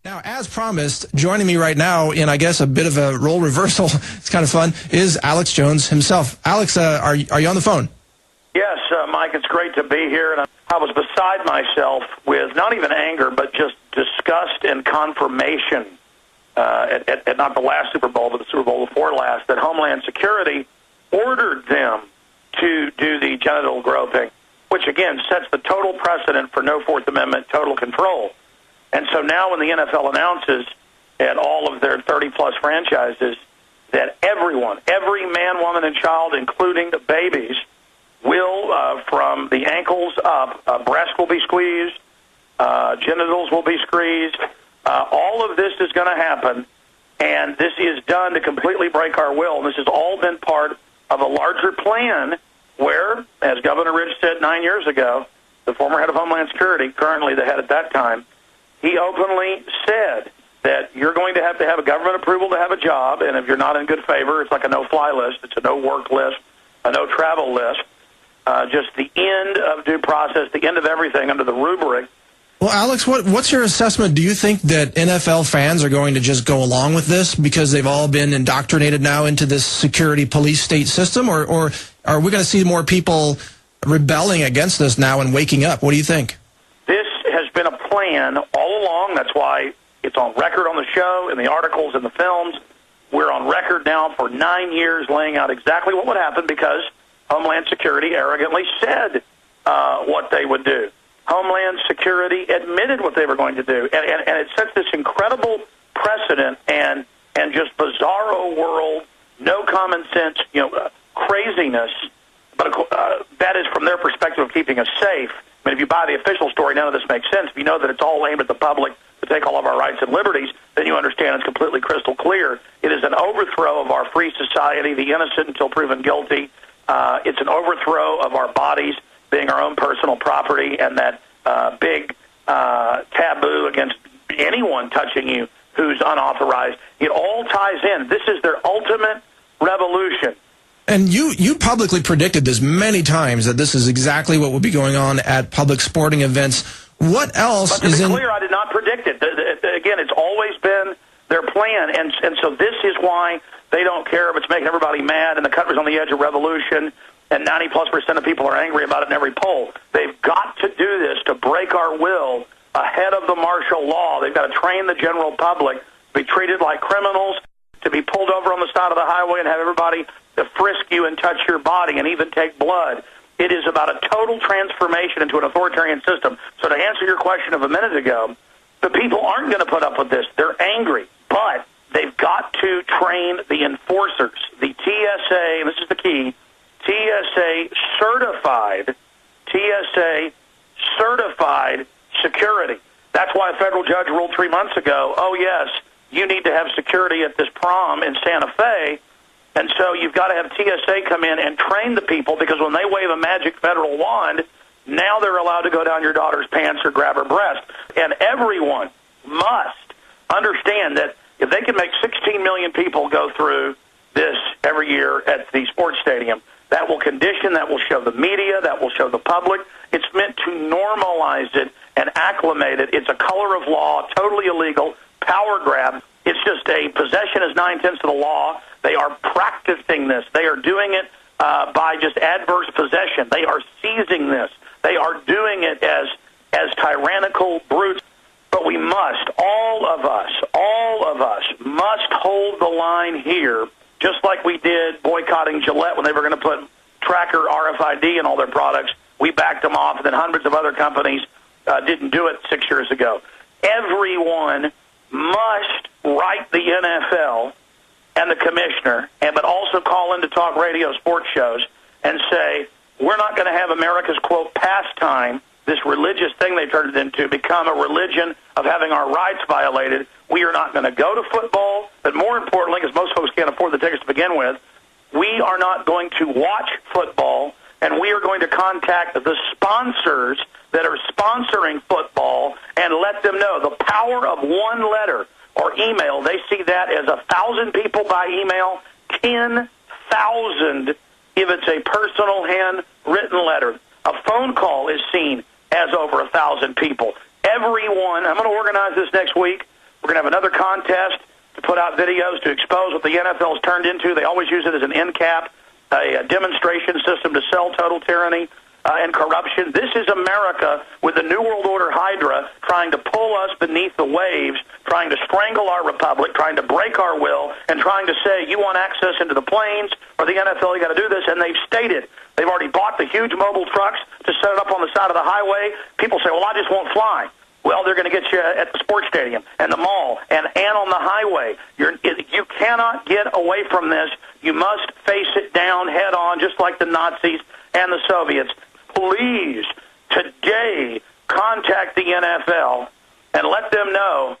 Now, as promised, joining me right now in, I guess, a bit of a role reversal, it's kind of fun, is Alex Jones himself. Alex, are you on the phone? Yes, Mike, it's great to be here. And I was beside myself with not even anger, but just disgust and confirmation at not the last Super Bowl, but the Super Bowl before last, that Homeland Security ordered them to do the genital groping, which, again, sets the total precedent for no Fourth Amendment total control. And so now when the NFL announces at all of their 30-plus franchises that everyone, every man, woman, and child, including the babies, will, from the ankles up, breast will be squeezed, genitals will be squeezed, all of this is going to happen, and this is done to completely break our will. This has all been part of a larger plan where, as Governor Rich said 9 years ago, the former head of Homeland Security, currently the head at that time, he openly said that you're going to have a government approval to have a job, and if you're not in good favor, it's like a no-fly list. It's a no-work list, a no-travel list, just the end of due process, the end of everything under the rubric. Well, Alex, what's your assessment? Do you think that NFL fans are going to just go along with this because they've all been indoctrinated now into this security police state system, or are we going to see more people rebelling against this now and waking up? What do you think? This has been a plan all along. That's why it's on record on the show, in the articles, in the films. We're on record now for 9 years laying out exactly what would happen because Homeland Security arrogantly said what they would do. Homeland Security admitted what they were going to do. And it sets this incredible precedent and just bizarro world, no common sense, craziness. But that is from their perspective of keeping us safe. I mean, if you buy the official story, none of this makes sense. If you know that it's all aimed at the public to take all of our rights and liberties, then you understand it's completely crystal clear. It is an overthrow of our free society, the innocent until proven guilty. It's an overthrow of our bodies being our own personal property, and that big taboo against anyone touching you who's unauthorized. It all ties in. This is their ultimate revolution. And you publicly predicted this many times, that this is exactly what will be going on at public sporting events. What else is in... But to be clear, I did not predict it. Again, it's always been their plan, and so this is why they don't care if it's making everybody mad and the country's on the edge of revolution, and 90+% of people are angry about it in every poll. They've got to do this to break our will ahead of the martial law. They've got to train the general public to be treated like criminals, to be pulled over on the side of the highway and have everybody to frisk you and touch your body and even take blood. It is about a total transformation into an authoritarian system. So to answer your question of a minute ago, the people aren't going to put up with this. They're angry, but they've got to train the enforcers. The TSA, and this is the key, TSA certified security. That's why a federal judge ruled 3 months ago, oh, yes, you need to have security at this prom in Santa Fe, and so you've got to have TSA come in and train the people, because when they wave a magic federal wand, now they're allowed to go down your daughter's pants or grab her breast. And everyone must understand that if they can make 16 million people go through this every year at the sports stadium, that will condition, that will show the media, that will show the public. It's meant to normalize it and acclimate it. It's a color of law, totally illegal, power grab. It's just a possession is 9/10 of the law. They are practicing this. They are doing it by just adverse possession. They are seizing this. They are doing it as tyrannical brutes. But we must, all of us must hold the line here, just like we did boycotting Gillette when they were going to put tracker RFID in all their products. We backed them off, and then hundreds of other companies didn't do it 6 years ago. Everyone must write the NFL and the commissioner, but also call into talk radio sports shows and say, we're not going to have America's, quote, pastime, this religious thing they turned it into, become a religion of having our rights violated. We are not going to go to football, but more importantly, because most folks can't afford the tickets to begin with, we are not going to watch football, and we are going to contact the sponsors that are sponsoring football and let them know the power of one letter or email. They see that as 1,000 people by email, 10,000 if it's a personal handwritten letter. A phone call is seen as over 1,000 people. Everyone, I'm going to organize this next week. We're We're going to have another contest to put out videos to expose what the NFL's turned into. They always use it as an end cap, a demonstration system to sell total tyranny and corruption. This is America with the New World Order Hydra trying to pull us beneath the waves, trying to strangle our republic, trying to break our will, and trying to say, you want access into the planes or the NFL, you got to do this. And they've stated they've already bought the huge mobile trucks to set it up on the side of the highway. People say, well, I just won't fly. Well, they're going to get you at the sports stadium and the mall and on the highway. You cannot get away from this. You must face it down head on, just like the Nazis and the Soviets. Please, today, contact the NFL and let them know